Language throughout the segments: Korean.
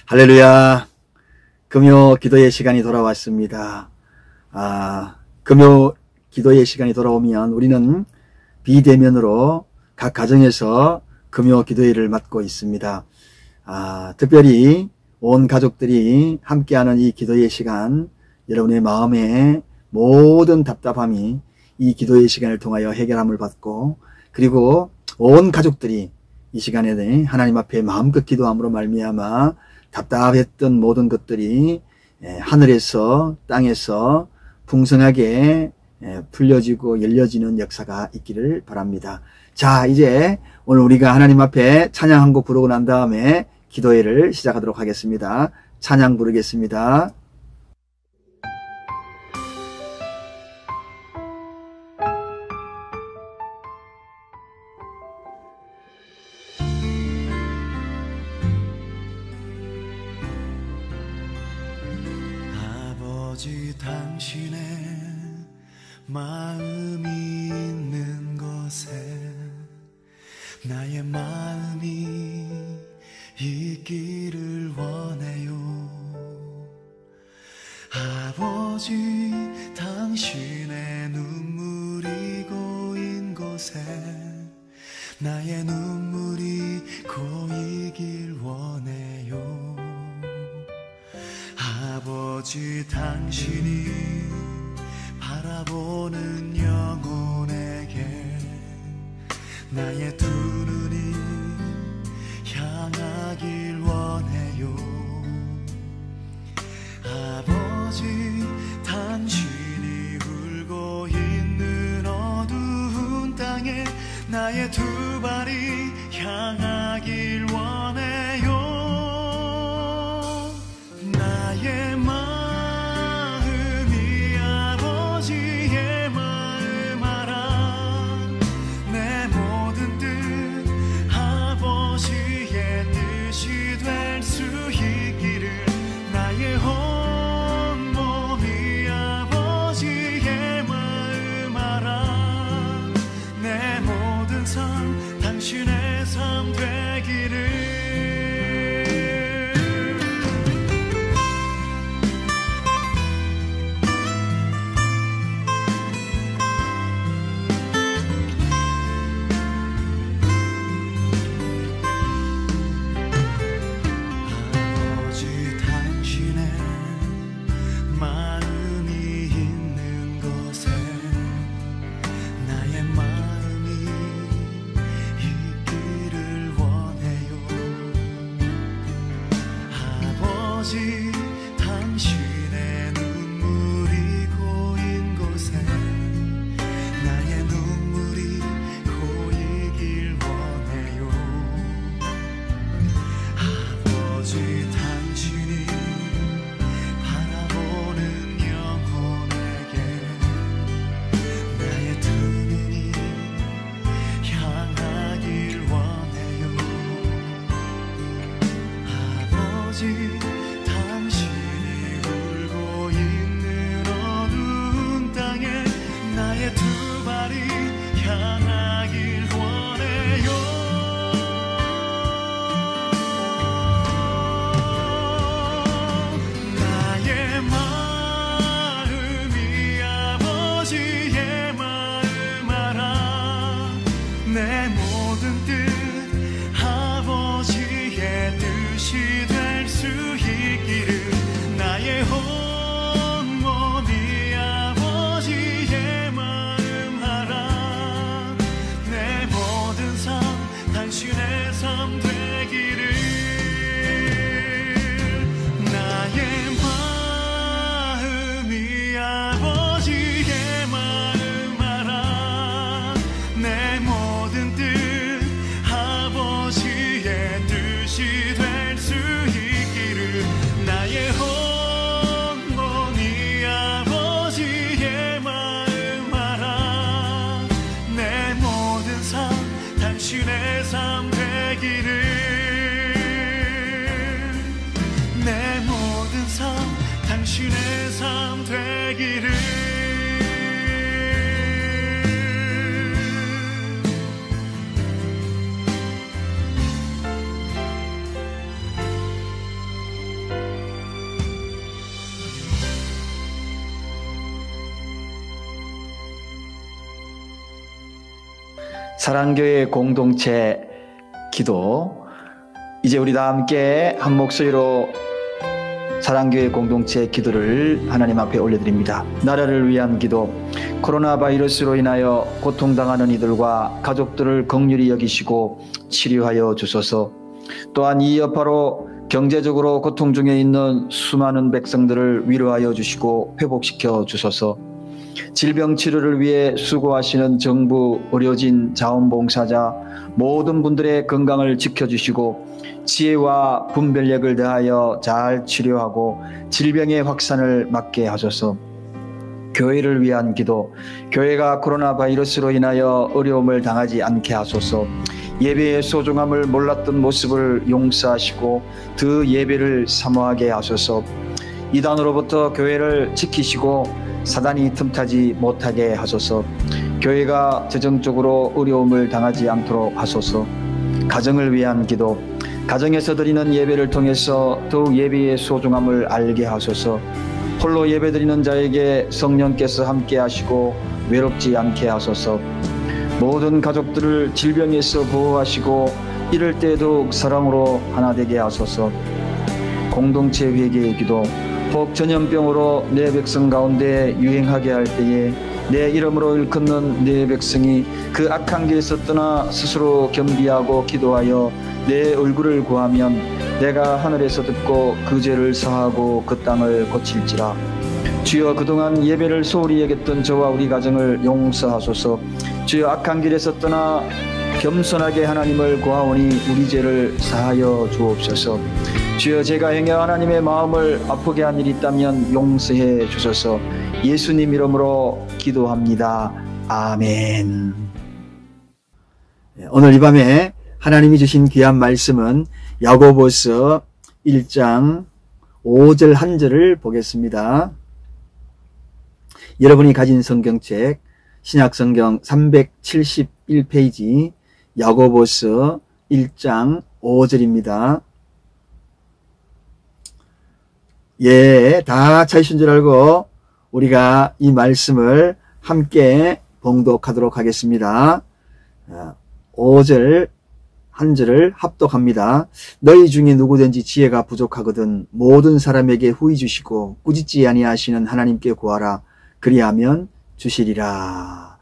할렐루야. 금요 기도의 시간이 돌아왔습니다. 금요 기도의 시간이 돌아오면 우리는 비대면으로 각 가정에서 금요 기도회를 맡고 있습니다. 특별히 온 가족들이 함께하는 이 기도의 시간, 여러분의 마음의 모든 답답함이 이 기도의 시간을 통하여 해결함을 받고, 그리고 온 가족들이 이 시간에 하나님 앞에 마음껏 기도함으로 말미암아 답답했던 모든 것들이 하늘에서 땅에서 풍성하게 풀려지고 열려지는 역사가 있기를 바랍니다. 자, 이제 오늘 우리가 하나님 앞에 찬양 한 곡 부르고 난 다음에 기도회를 시작하도록 하겠습니다. 찬양 부르겠습니다. 아버지, 당신의 마음이 있는 곳에 나의 마음이 있기를 원해요. 아버지, 당신의 눈물이 고인 곳에 나의 눈물이 고이길 원해요. 아버지, 당신이 바라보는 영혼에게 나의 두 눈이 향하길 원해요. 아버지, 당신이 울고 있는 어두운 땅에 나의 두 발이 향하길 원해요. 나의 마음이 아버지의 마음 알아. 내 모든 뜻 아버지의 뜻이 될 수 있기를. 나의 온 몸이 아버지의 마음 알아. 내 모든 삶 당신의 삶 되기를. 당신의 눈물이 고인 곳에 나의 눈물이 고이길 원해요. 아버지, 당신이 바라보는 영혼에게 나의 두 눈이 향하길 원해요. 아버지, 당신이 울고 있는 어두운 땅에 나의 두 발이 향하길 원해요. 나의 마음이 아버지의 마음 알아. 내 모든 뜻 아버지의 뜻이 될 수 있기를. 나의 온 몸이 아버지의 마음 알아. 내 모든 삶 당신의 삶 되기를. 나의 마음이 아버지의 마음 알아. 내 모든 뜻 아버지의 뜻이 될 수 있기를. 나의 온 몸이 아버지의 마음 알아. 내 모든 삶 당신의 삶 되기를. 내 모든 삶 당신의 삶 되기를. 사랑교회 공동체 기도, 이제 우리 다 함께 한 목소리로 사랑교회 공동체 기도를 하나님 앞에 올려드립니다. 나라를 위한 기도, 코로나 바이러스로 인하여 고통당하는 이들과 가족들을 긍휼히 여기시고 치료하여 주소서. 또한 이 여파로 경제적으로 고통 중에 있는 수많은 백성들을 위로하여 주시고 회복시켜 주소서. 질병 치료를 위해 수고하시는 정부, 의료진, 자원봉사자 모든 분들의 건강을 지켜주시고 지혜와 분별력을 다하여 잘 치료하고 질병의 확산을 막게 하소서. 교회를 위한 기도, 교회가 코로나 바이러스로 인하여 어려움을 당하지 않게 하소서. 예배의 소중함을 몰랐던 모습을 용서하시고 그 예배를 사모하게 하소서. 이단으로부터 교회를 지키시고 사단이 틈타지 못하게 하소서. 교회가 재정적으로 어려움을 당하지 않도록 하소서. 가정을 위한 기도, 가정에서 드리는 예배를 통해서 더욱 예배의 소중함을 알게 하소서. 홀로 예배드리는 자에게 성령께서 함께 하시고 외롭지 않게 하소서. 모든 가족들을 질병에서 보호하시고 이럴 때에도 사랑으로 하나 되게 하소서. 공동체 회개의 기도, 혹 전염병으로 내 백성 가운데 유행하게 할 때에 내 이름으로 일컫는 내 백성이 그 악한 길에서 떠나 스스로 겸비하고 기도하여 내 얼굴을 구하면 내가 하늘에서 듣고 그 죄를 사하고 그 땅을 고칠지라. 주여, 그동안 예배를 소홀히 여겼던 저와 우리 가정을 용서하소서. 주여, 악한 길에서 떠나 겸손하게 하나님을 구하오니 우리 죄를 사하여 주옵소서. 주여, 제가 행여 하나님의 마음을 아프게 한 일이 있다면 용서해 주소서. 예수님 이름으로 기도합니다. 아멘. 오늘 이 밤에 하나님이 주신 귀한 말씀은 야고보서 1장 5절 한 절을 보겠습니다. 여러분이 가진 성경책 신약성경 371페이지 야고보서 1장 5절입니다. 예, 다 찾으신 줄 알고 우리가 이 말씀을 함께 봉독하도록 하겠습니다. 5절 한 절을 합독합니다. 너희 중에 누구든지 지혜가 부족하거든 모든 사람에게 후히 주시고 꾸짖지 아니하시는 하나님께 구하라. 그리하면 주시리라.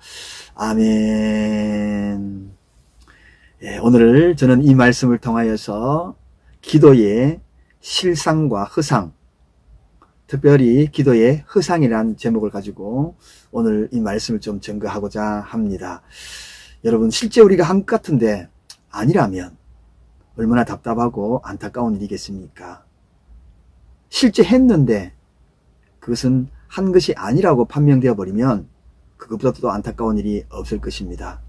아멘. 예, 오늘 저는 이 말씀을 통하여서 기도의 실상과 허상, 특별히 기도의 허상이라는 제목을 가지고 오늘 이 말씀을 좀 전거하고자 합니다. 여러분, 실제 우리가 한 것 같은데 아니라면 얼마나 답답하고 안타까운 일이겠습니까? 실제 했는데 그것은 한 것이 아니라고 판명되어 버리면 그것보다 또 안타까운 일이 없을 것입니다.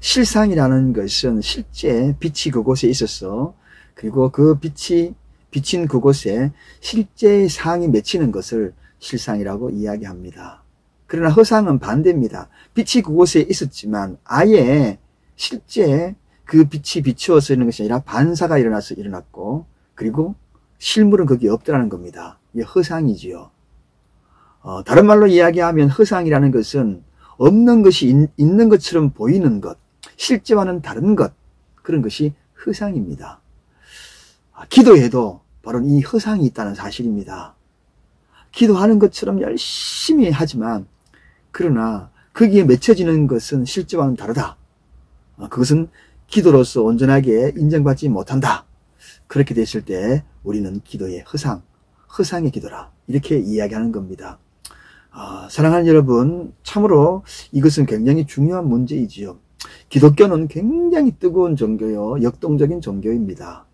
실상이라는 것은 실제 빛이 그곳에 있었어. 그리고 그 빛이 비친 그곳에 실제의 상이 맺히는 것을 실상이라고 이야기합니다. 그러나 허상은 반대입니다. 빛이 그곳에 있었지만 아예 실제 그 빛이 비추어서 있는 것이 아니라 반사가 일어났고 그리고 실물은 거기 없더라는 겁니다. 이게 허상이지요. 다른 말로 이야기하면 허상이라는 것은 없는 것이 있는 것처럼 보이는 것, 실제와는 다른 것, 그런 것이 허상입니다. 기도에도 바로 이 허상이 있다는 사실입니다. 기도하는 것처럼 열심히 하지만 그러나 거기에 맺혀지는 것은 실제와는 다르다. 그것은 기도로서 온전하게 인정받지 못한다. 그렇게 됐을 때 우리는 기도의 허상의 기도라 이렇게 이야기하는 겁니다. 사랑하는 여러분, 참으로 이것은 굉장히 중요한 문제이지요. 기독교는 굉장히 뜨거운 종교요, 역동적인 종교입니다.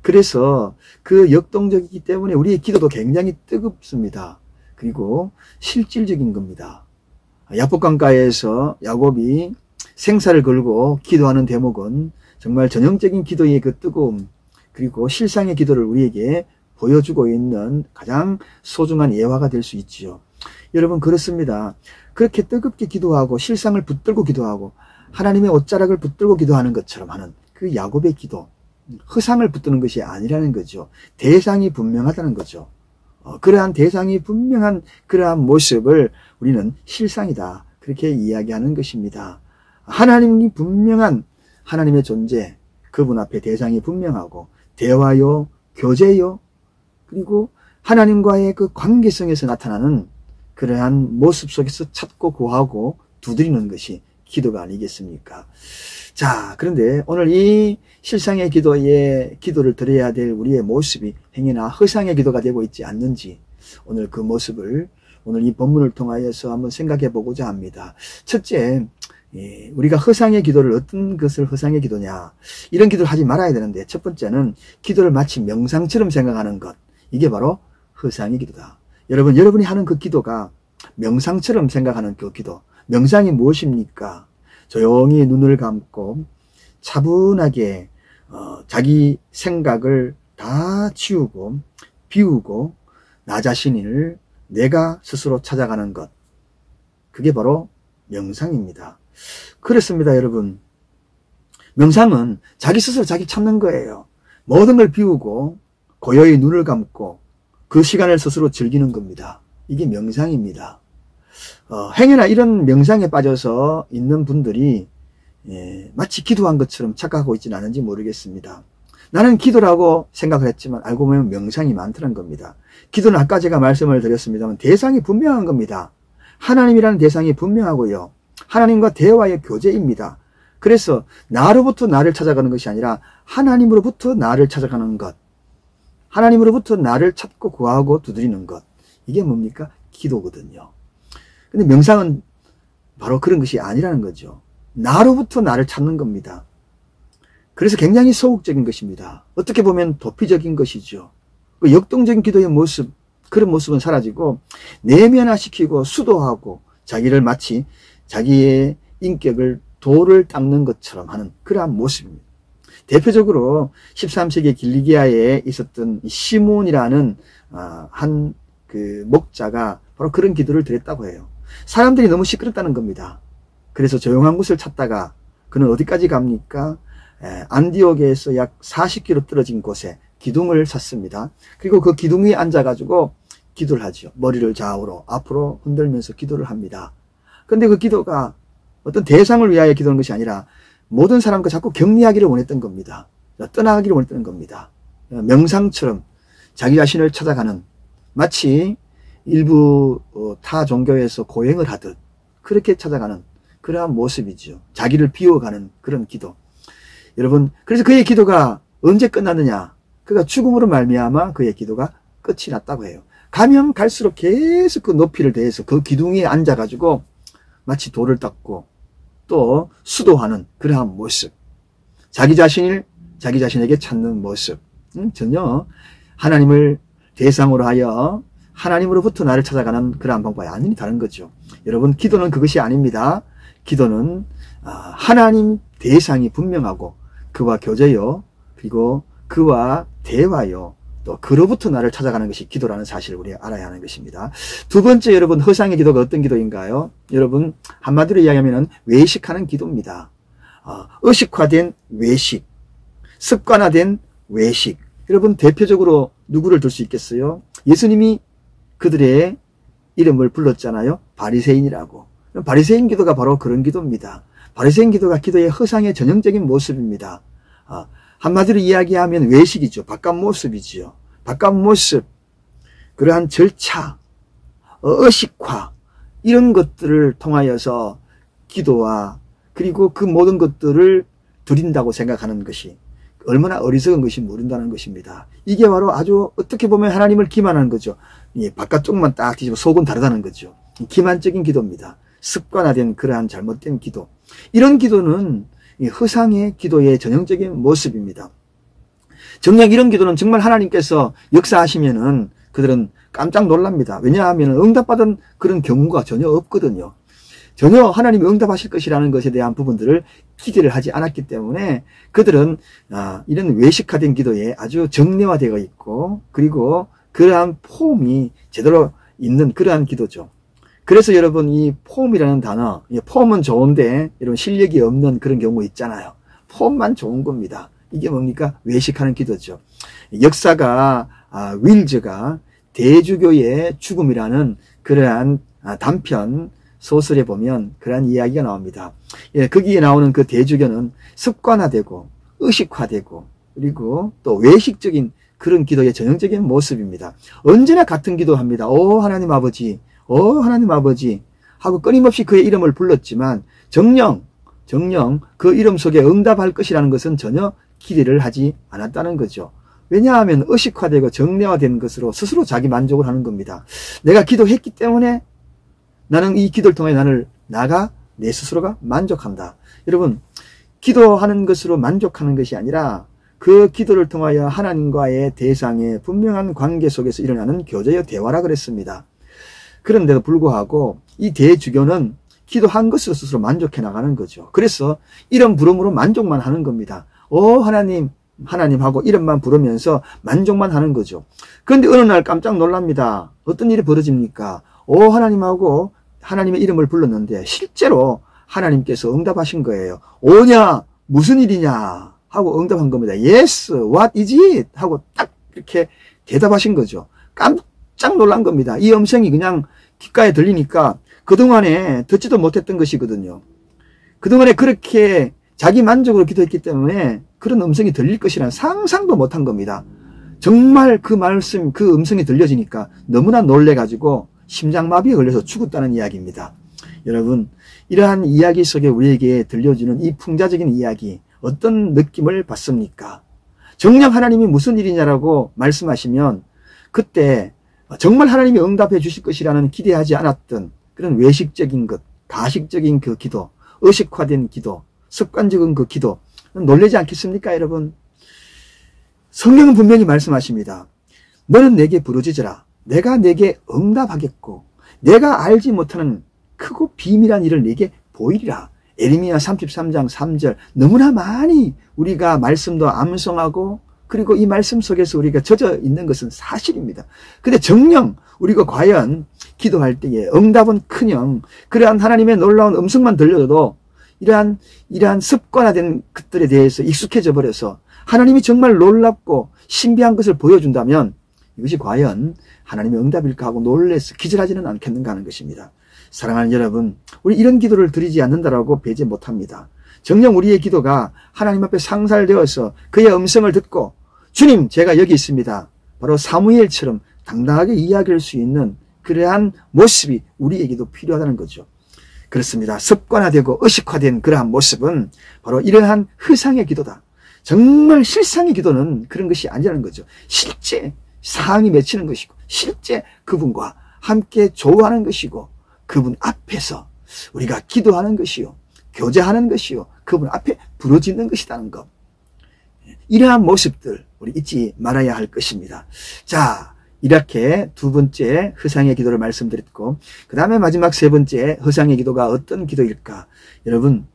그래서 그 역동적이기 때문에 우리의 기도도 굉장히 뜨겁습니다. 그리고 실질적인 겁니다. 야복강가에서 야곱이 생사를 걸고 기도하는 대목은 정말 전형적인 기도의 그 뜨거움, 그리고 실상의 기도를 우리에게 보여주고 있는 가장 소중한 예화가 될 수 있지요. 여러분, 그렇습니다. 그렇게 뜨겁게 기도하고 실상을 붙들고 기도하고 하나님의 옷자락을 붙들고 기도하는 것처럼 하는 그 야곱의 기도, 허상을 붙드는 것이 아니라는 거죠. 대상이 분명하다는 거죠. 그러한 대상이 분명한 그러한 모습을 우리는 실상이다, 그렇게 이야기하는 것입니다. 하나님이 분명한 하나님의 존재, 그분 앞에 대상이 분명하고 대화요, 교제요, 그리고 하나님과의 그 관계성에서 나타나는 그러한 모습 속에서 찾고 구하고 두드리는 것이 기도가 아니겠습니까? 자, 그런데 오늘 이 실상의 기도에 기도를 드려야 될 우리의 모습이 행여나 허상의 기도가 되고 있지 않는지 오늘 그 모습을 오늘 이 본문을 통하여서 한번 생각해 보고자 합니다. 첫째, 우리가 허상의 기도를 어떤 것을 허상의 기도냐, 이런 기도를 하지 말아야 되는데, 첫 번째는 기도를 마치 명상처럼 생각하는 것, 이게 바로 허상의 기도다. 여러분이 하는 그 기도가 명상처럼 생각하는 그 기도, 명상이 무엇입니까? 조용히 눈을 감고 차분하게 자기 생각을 다 지우고 비우고 나 자신을 내가 스스로 찾아가는 것, 그게 바로 명상입니다. 그렇습니다, 여러분. 명상은 자기 스스로 자기 찾는 거예요. 모든 걸 비우고 고요히 눈을 감고 그 시간을 스스로 즐기는 겁니다. 이게 명상입니다. 행여나 이런 명상에 빠져서 있는 분들이 마치 기도한 것처럼 착각하고 있지는 않은지 모르겠습니다. 나는 기도라고 생각을 했지만 알고 보면 명상이 많다는 겁니다. 기도는 아까 제가 말씀을 드렸습니다만 대상이 분명한 겁니다. 하나님이라는 대상이 분명하고요. 하나님과 대화의 교제입니다. 그래서 나로부터 나를 찾아가는 것이 아니라 하나님으로부터 나를 찾아가는 것, 하나님으로부터 나를 찾고 구하고 두드리는 것, 이게 뭡니까? 기도거든요. 근데 명상은 바로 그런 것이 아니라는 거죠. 나로부터 나를 찾는 겁니다. 그래서 굉장히 소극적인 것입니다. 어떻게 보면 도피적인 것이죠. 그 역동적인 기도의 모습, 그런 모습은 사라지고 내면화시키고 수도하고 자기를 마치 자기의 인격을 돌을 닦는 것처럼 하는 그러한 모습입니다. 대표적으로 13세기 길리기아에 있었던 시몬이라는 한 그 목자가 바로 그런 기도를 드렸다고 해요. 사람들이 너무 시끄럽다는 겁니다. 그래서 조용한 곳을 찾다가 그는 어디까지 갑니까? 안디옥에서 약 40km 떨어진 곳에 기둥을 샀습니다. 그리고 그 기둥 위에 앉아가지고 기도를 하죠. 머리를 좌우로 앞으로 흔들면서 기도를 합니다. 근데 그 기도가 어떤 대상을 위하여 기도하는 것이 아니라 모든 사람과 자꾸 격리하기를 원했던 겁니다. 떠나가기를 원했던 겁니다. 명상처럼 자기 자신을 찾아가는, 마치 일부 타 종교에서 고행을 하듯 그렇게 찾아가는 그러한 모습이죠. 자기를 비워가는 그런 기도. 여러분, 그래서 그의 기도가 언제 끝났느냐? 그가 죽음으로 말미암아 그의 기도가 끝이 났다고 해요. 가면 갈수록 계속 그 높이를 대해서 그 기둥 위에 앉아가지고 마치 돌을 닦고 또 수도하는 그러한 모습, 자기 자신에게 찾는 모습, 전혀 하나님을 대상으로 하여 하나님으로부터 나를 찾아가는 그러한 방법이 아니니 다른 거죠. 여러분, 기도는 그것이 아닙니다. 기도는 하나님 대상이 분명하고 그와 교제요, 그리고 그와 대화요, 또 그로부터 나를 찾아가는 것이 기도라는 사실을 우리가 알아야 하는 것입니다. 두 번째, 여러분, 허상의 기도가 어떤 기도인가요? 여러분, 한마디로 이야기하면 외식하는 기도입니다. 의식화된 외식, 습관화된 외식. 여러분, 대표적으로 누구를 들 수 있겠어요? 예수님이 그들의 이름을 불렀잖아요. 바리새인이라고. 바리새인 기도가 바로 그런 기도입니다. 바리새인 기도가 기도의 허상의 전형적인 모습입니다. 한마디로 이야기하면 외식이죠. 바깥 모습이지요. 바깥 모습, 그러한 절차, 의식화, 이런 것들을 통하여서 기도와 그리고 그 모든 것들을 드린다고 생각하는 것이 얼마나 어리석은 것이 모른다는 것입니다. 이게 바로 아주 어떻게 보면 하나님을 기만하는 거죠. 바깥쪽만 딱 뒤집어 속은 다르다는 거죠. 기만적인 기도입니다. 습관화된 그러한 잘못된 기도. 이런 기도는 허상의 기도의 전형적인 모습입니다. 정작 이런 기도는 정말 하나님께서 역사하시면은 그들은 깜짝 놀랍니다. 왜냐하면 응답받은 그런 경우가 전혀 없거든요. 전혀 하나님이 응답하실 것이라는 것에 대한 부분들을 기대를 하지 않았기 때문에 그들은 이런 외식화된 기도에 아주 정례화되어 있고, 그리고 그러한 폼이 제대로 있는 그러한 기도죠. 그래서 여러분, 이 폼이라는 단어, 폼은 좋은데 여러분 실력이 없는 그런 경우 있잖아요. 폼만 좋은 겁니다. 이게 뭡니까? 외식하는 기도죠. 역사가 윌즈가 대주교의 죽음이라는 그러한 단편 소설에 보면 그러한 이야기가 나옵니다. 예, 거기에 나오는 그 대주교는 습관화되고 의식화되고 그리고 또 외식적인 그런 기도의 전형적인 모습입니다. 언제나 같은 기도합니다. 오 하나님 아버지, 오 하나님 아버지 하고 끊임없이 그의 이름을 불렀지만 정녕 그 이름 속에 응답할 것이라는 것은 전혀 기대를 하지 않았다는 거죠. 왜냐하면 의식화되고 정례화된 것으로 스스로 자기 만족을 하는 겁니다. 내가 기도했기 때문에 나는 이 기도를 통해 나가 내 스스로가 만족한다. 여러분, 기도하는 것으로 만족하는 것이 아니라 그 기도를 통하여 하나님과의 대상의 분명한 관계 속에서 일어나는 교제의 대화라 그랬습니다. 그런데도 불구하고 이 대주교는 기도한 것으로 스스로 만족해 나가는 거죠. 그래서 이름 부름으로 만족만 하는 겁니다. 오 하나님 하고 이름만 부르면서 만족만 하는 거죠. 그런데 어느 날 깜짝 놀랍니다. 어떤 일이 벌어집니까? 오 하나님하고 하나님의 이름을 불렀는데 실제로 하나님께서 응답하신 거예요. 오냐? 무슨 일이냐? 하고 응답한 겁니다. Yes, what is it? 하고 딱 이렇게 대답하신 거죠. 깜짝 놀란 겁니다. 이 음성이 그냥 귓가에 들리니까 그동안에 듣지도 못했던 것이거든요. 그동안에 그렇게 자기 만족으로 기도했기 때문에 그런 음성이 들릴 것이란 상상도 못한 겁니다. 정말 그 말씀, 그 음성이 들려지니까 너무나 놀래가지고 심장마비에 걸려서 죽었다는 이야기입니다. 여러분, 이러한 이야기 속에 우리에게 들려주는 이 풍자적인 이야기, 어떤 느낌을 받습니까? 정녕 하나님이 무슨 일이냐라고 말씀하시면 그때 정말 하나님이 응답해 주실 것이라는 기대하지 않았던 그런 외식적인 것, 가식적인 그 기도, 의식화된 기도, 습관적인 그 기도, 놀라지 않겠습니까, 여러분? 성경은 분명히 말씀하십니다. 너는 내게 부르짖으라. 내가 내게 응답하겠고 내가 알지 못하는 크고 비밀한 일을 내게 보이리라. 에레미야 33장 3절. 너무나 많이 우리가 말씀도 암송하고 그리고 이 말씀 속에서 우리가 젖어 있는 것은 사실입니다. 근데 정녕 우리가 과연 기도할 때에 응답은 그러한 하나님의 놀라운 음성만 들려도 이러한 습관화된 것들에 대해서 익숙해져 버려서 하나님이 정말 놀랍고 신비한 것을 보여준다면 이것이 과연 하나님의 응답일까 하고 놀라서 기절하지는 않겠는가 하는 것입니다. 사랑하는 여러분, 우리 이런 기도를 드리지 않는다라고 배제 못합니다. 정녕 우리의 기도가 하나님 앞에 상살되어서 그의 음성을 듣고 주님 제가 여기 있습니다. 바로 사무엘처럼 당당하게 이야기할 수 있는 그러한 모습이 우리에게도 필요하다는 거죠. 그렇습니다. 습관화되고 의식화된 그러한 모습은 바로 이러한 흐상의 기도다. 정말 실상의 기도는 그런 것이 아니라는 거죠. 실제 상이 맺히는 것이고 실제 그분과 함께 조화하는 것이고 그분 앞에서 우리가 기도하는 것이요 교제하는 것이요 그분 앞에 부르짖는 것이라는 것. 이러한 모습들 우리 잊지 말아야 할 것입니다. 자, 이렇게 두 번째 흐상의 기도를 말씀드렸고 그 다음에 마지막 세 번째 흐상의 기도가 어떤 기도일까? 여러분,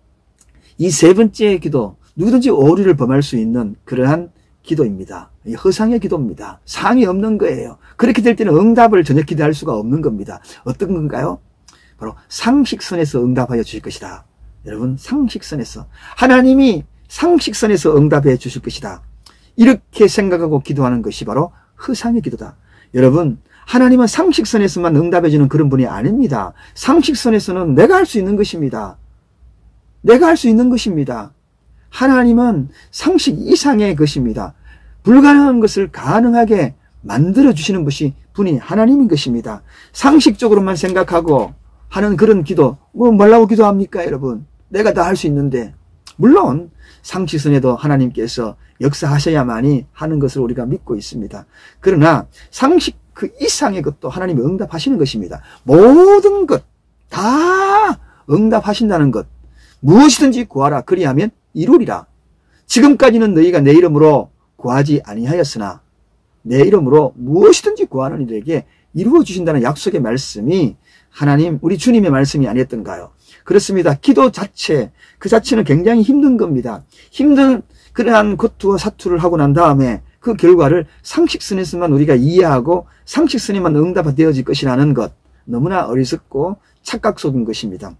이 세 번째 기도 누구든지 오류를 범할 수 있는 그러한 기도입니다. 이 허상의 기도입니다. 상이 없는 거예요. 그렇게 될 때는 응답을 전혀 기대할 수가 없는 겁니다. 어떤 건가요? 바로 상식선에서 응답하여 주실 것이다. 여러분, 상식선에서 하나님이 상식선에서 응답해 주실 것이다. 이렇게 생각하고 기도하는 것이 바로 허상의 기도다. 여러분, 하나님은 상식선에서만 응답해 주는 그런 분이 아닙니다. 상식선에서는 내가 할 수 있는 것입니다. 내가 할 수 있는 것입니다. 하나님은 상식 이상의 것입니다. 불가능한 것을 가능하게 만들어주시는 분이 하나님인 것입니다. 상식적으로만 생각하고 하는 그런 기도, 뭐라고 기도합니까, 여러분? 내가 다 할 수 있는데. 물론 상식선에도 하나님께서 역사하셔야만이 하는 것을 우리가 믿고 있습니다. 그러나 상식 그 이상의 것도 하나님이 응답하시는 것입니다. 모든 것 다 응답하신다는 것. 무엇이든지 구하라. 그리하면 이루리라. 지금까지는 너희가 내 이름으로 구하지 아니하였으나 내 이름으로 무엇이든지 구하는 이들에게 이루어 주신다는 약속의 말씀이 하나님, 우리 주님의 말씀이 아니었던가요? 그렇습니다. 기도 자체, 그 자체는 굉장히 힘든 겁니다. 힘든 그러한 고투와 사투를 하고 난 다음에 그 결과를 상식선에서만 우리가 이해하고 상식선에만 응답되어질 것이라는 것, 너무나 어리석고 착각 속인 것입니다.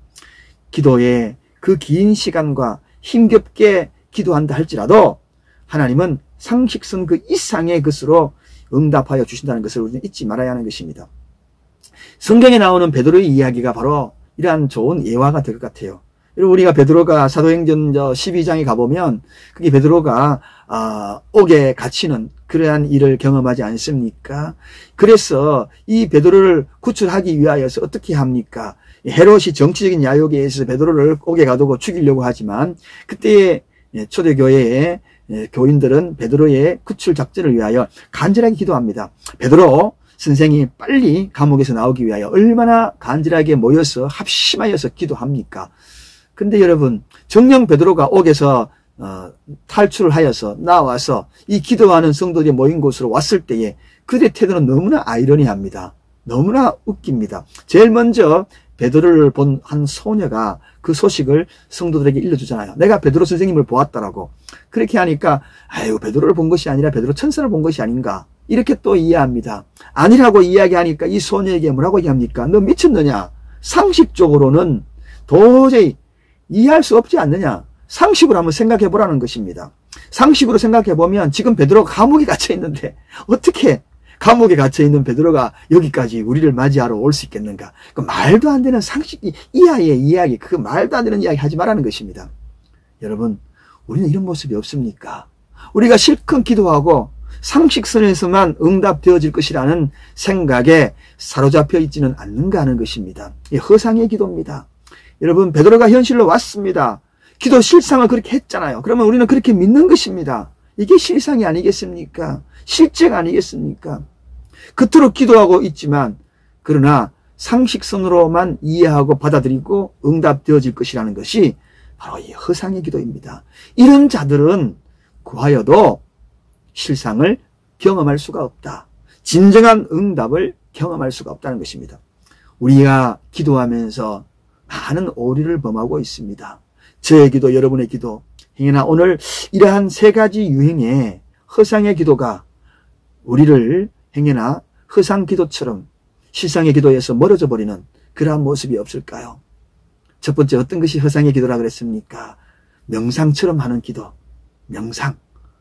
기도에 그 긴 시간과 힘겹게 기도한다 할지라도 하나님은 상식선 그 이상의 것으로 응답하여 주신다는 것을 우리는 잊지 말아야 하는 것입니다. 성경에 나오는 베드로의 이야기가 바로 이러한 좋은 예화가 될 것 같아요. 그리고 우리가 베드로가 사도행전 12장에 가보면 그게 베드로가 옥에 갇히는 그러한 일을 경험하지 않습니까? 그래서 이 베드로를 구출하기 위하여서 어떻게 합니까? 헤롯이 정치적인 야욕에 의해서 베드로를 옥에 가두고 죽이려고 하지만 그때의 초대교회의 교인들은 베드로의 구출 작전을 위하여 간절하게 기도합니다. 베드로 선생이 빨리 감옥에서 나오기 위하여 얼마나 간절하게 모여서 합심하여서 기도합니까? 근데 여러분, 정녕 베드로가 옥에서 탈출을 하여서 나와서 이 기도하는 성도들이 모인 곳으로 왔을 때에 그들의 태도는 너무나 아이러니합니다. 너무나 웃깁니다. 제일 먼저 베드로를 본 한 소녀가 그 소식을 성도들에게 일러주잖아요. 내가 베드로 선생님을 보았다라고. 그렇게 하니까 아유, 베드로를 본 것이 아니라 베드로 천사를 본 것이 아닌가, 이렇게 또 이해합니다. 아니라고 이야기하니까 이 소녀에게 뭐라고 얘기합니까? 너 미쳤느냐? 상식적으로는 도저히 이해할 수 없지 않느냐? 상식으로 한번 생각해 보라는 것입니다. 상식으로 생각해 보면 지금 베드로가 감옥에 갇혀 있는데 어떻게 감옥에 갇혀 있는 베드로가 여기까지 우리를 맞이하러 올 수 있겠는가? 그 말도 안 되는 상식이, 이 아이의 이야기, 그 말도 안 되는 이야기 하지 말라는 것입니다. 여러분, 우리는 이런 모습이 없습니까? 우리가 실컷 기도하고 상식선에서만 응답되어질 것이라는 생각에 사로잡혀 있지는 않는가 하는 것입니다. 이 허상의 기도입니다. 여러분, 베드로가 현실로 왔습니다. 기도 실상을 그렇게 했잖아요. 그러면 우리는 그렇게 믿는 것입니다. 이게 실상이 아니겠습니까? 실제가 아니겠습니까? 그토록 기도하고 있지만 그러나 상식선으로만 이해하고 받아들이고 응답되어질 것이라는 것이 바로 이 허상의 기도입니다. 이런 자들은 구하여도 실상을 경험할 수가 없다. 진정한 응답을 경험할 수가 없다는 것입니다. 우리가 기도하면서 많은 오류를 범하고 있습니다. 저의 기도, 여러분의 기도, 행여나 오늘 이러한 세 가지 유행의 허상의 기도가 우리를 행여나 허상 기도처럼 실상의 기도에서 멀어져 버리는 그러한 모습이 없을까요? 첫 번째, 어떤 것이 허상의 기도라 그랬습니까? 명상처럼 하는 기도. 명상.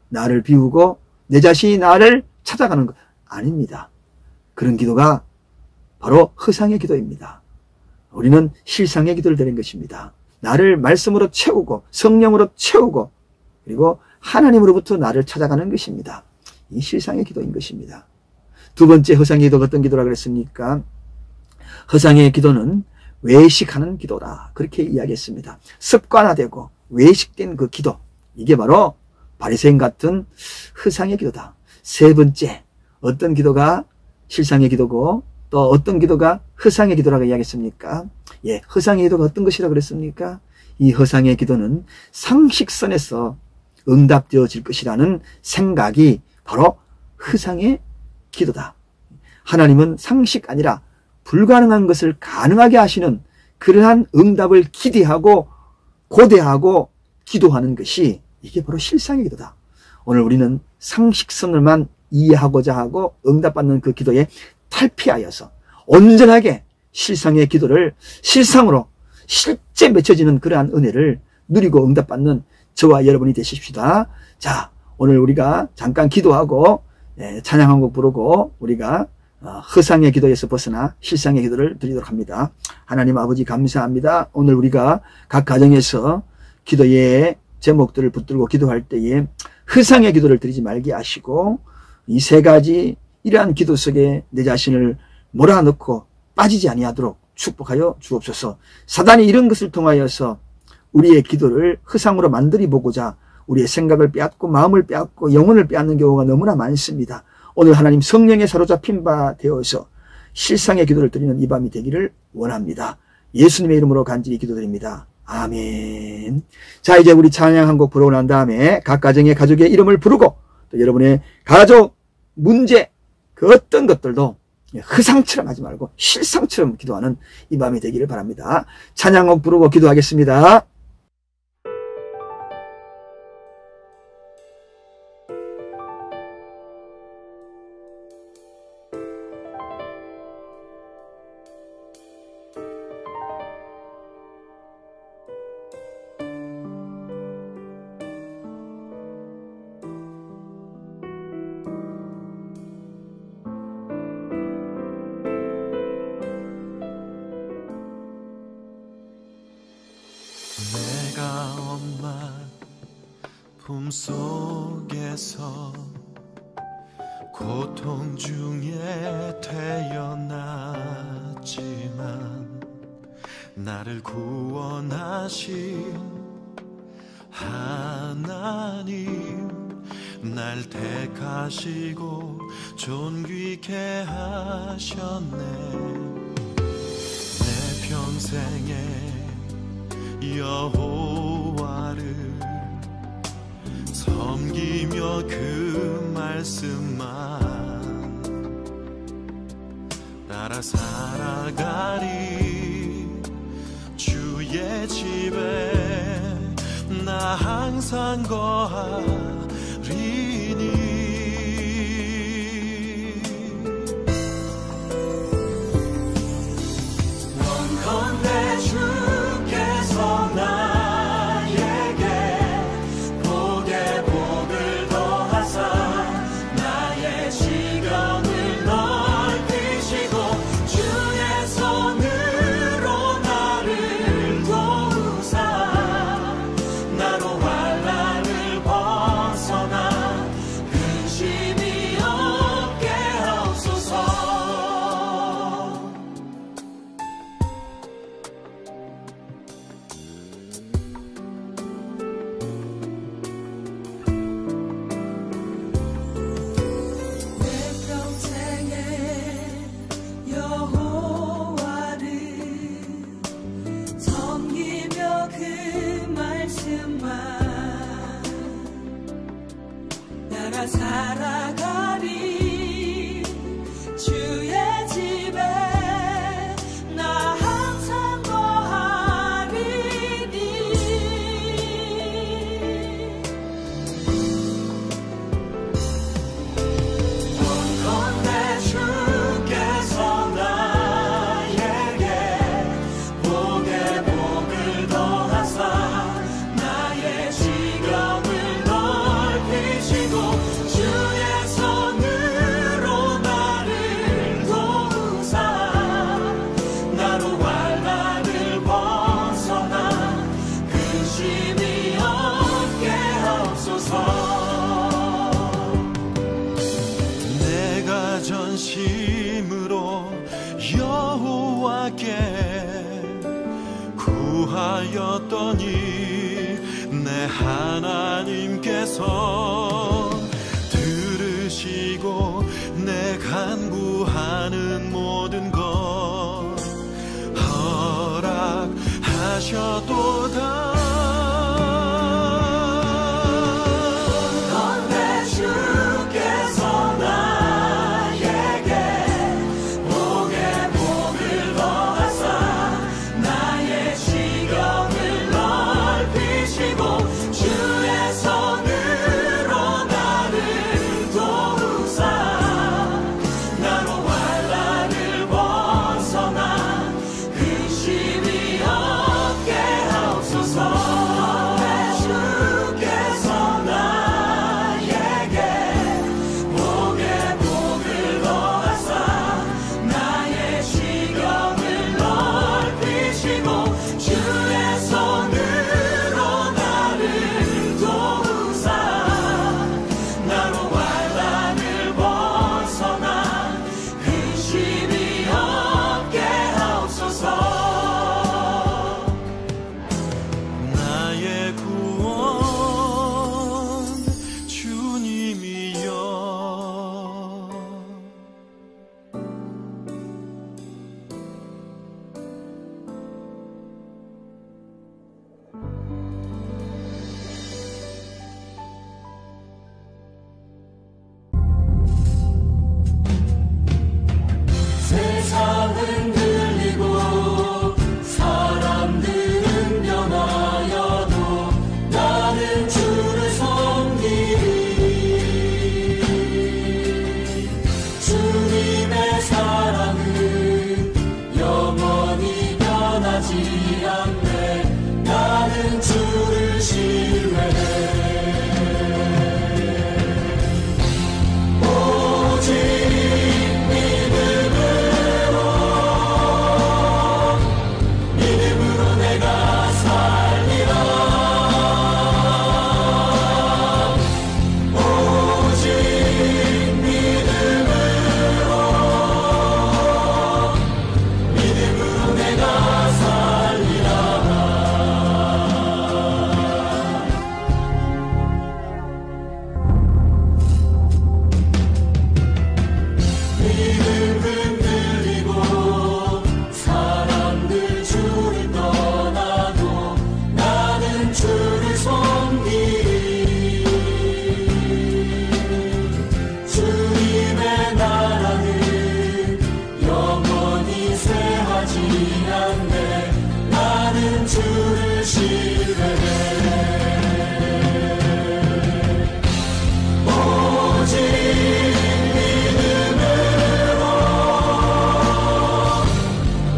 나를 비우고 내 자신이 나를 찾아가는 것 아닙니다. 그런 기도가 바로 허상의 기도입니다. 우리는 실상의 기도를 드린 것입니다. 나를 말씀으로 채우고 성령으로 채우고 그리고 하나님으로부터 나를 찾아가는 것입니다. 이 실상의 기도인 것입니다. 두 번째 허상의 기도가 어떤 기도라 그랬습니까? 허상의 기도는 외식하는 기도다, 그렇게 이야기했습니다. 습관화되고 외식된 그 기도, 이게 바로 바리새인 같은 허상의 기도다. 세 번째, 어떤 기도가 실상의 기도고 또 어떤 기도가 허상의 기도라고 이야기했습니까? 예, 허상의 기도가 어떤 것이라고 그랬습니까? 이 허상의 기도는 상식선에서 응답되어질 것이라는 생각이 바로 허상의 기도다. 하나님은 상식 아니라 불가능한 것을 가능하게 하시는 그러한 응답을 기대하고 고대하고 기도하는 것이 이게 바로 실상의 기도다. 오늘 우리는 상식선을만 이해하고자 하고 응답받는 그 기도에 탈피하여서 온전하게 실상의 기도를 실상으로 실제 맺혀지는 그러한 은혜를 누리고 응답받는 저와 여러분이 되십시다. 자, 오늘 우리가 잠깐 기도하고 찬양 한 곡 부르고 우리가 허상의 기도에서 벗어나 실상의 기도를 드리도록 합니다. 하나님 아버지 감사합니다. 오늘 우리가 각 가정에서 기도의 제목들을 붙들고 기도할 때에 허상의 기도를 드리지 말게 하시고 이 세 가지 이러한 기도 속에 내 자신을 몰아넣고 빠지지 아니하도록 축복하여 주옵소서. 사단이 이런 것을 통하여서 우리의 기도를 허상으로 만들어 보고자 우리의 생각을 빼앗고 마음을 빼앗고 영혼을 빼앗는 경우가 너무나 많습니다. 오늘 하나님 성령에 사로잡힌 바 되어서 실상의 기도를 드리는 이 밤이 되기를 원합니다. 예수님의 이름으로 간절히 기도드립니다. 아멘. 자, 이제 우리 찬양 한 곡 부르고 난 다음에 각 가정의 가족의 이름을 부르고 또 여러분의 가족 문제 그 어떤 것들도 허상처럼 하지 말고 실상처럼 기도하는 이 밤이 되기를 바랍니다. 찬양 한 곡 부르고 기도하겠습니다. 내가 엄마 품속에서 고통 중에 태어났지만 나를 구원하신 하나님, 날 택하시고 존귀케 하셨네. 내 평생에 여호와를 섬기며 그 말씀만 따라 살아가리. 주의 집에 나 항상 거하리니. 원컨대 주께서 나에게 복에 복을 더하사 나의 시경을 넓히시고 주의 손으로 나를 도우사 나로 환난을 벗어나 근심이 없게 하옵소서. 내 평생에 여호와를 섬기며 그 말씀만 따라 살아가리. 주의 집에 나 항상 거하리니. 원컨대 주께서 나에게 복에 복을 더하사 나의 시경을 넓히시고 주의 손으로 나를 도우사 나로 환난을 벗어나 근심이 없게 하옵소서. 내가 전심으로 여호와께 구하였더니 내 하나님께서 들으시고 내 간구하는 모든 것 허락하셨도다. 건대 주께서 나에게 복에 복을 더하사 나의 시경을 넓히시고 주의 손으로 나를 도우사 나로 환난을 벗어나 근심이 없게 하옵소서. 주를 신뢰해 오직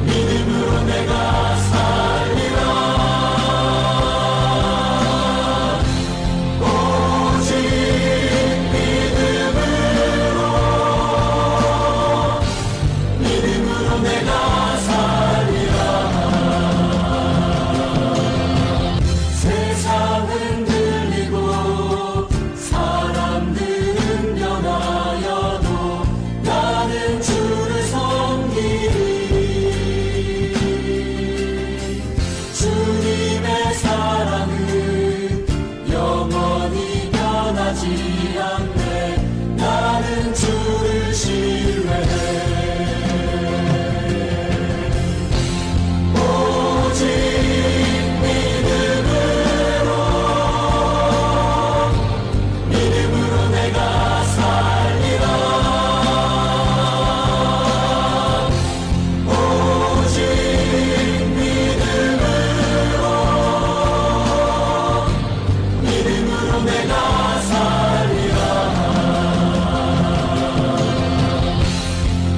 믿음으로 내가 살리라 오직 믿음으로 내가 살리라 세상은 들리고 사람들은 변하여도 나는 주를 섬기리 주님의 사랑은 영원히 변하지 않네 나는 주를 신뢰해 오직 믿음으로 내가 살리라 오직 믿음으로 내가 살리라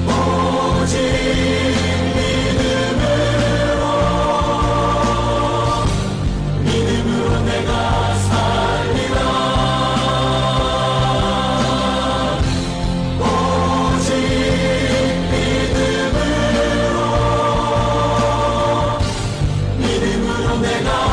오직 믿음으로 내가 살리라 오직 믿음으로 내가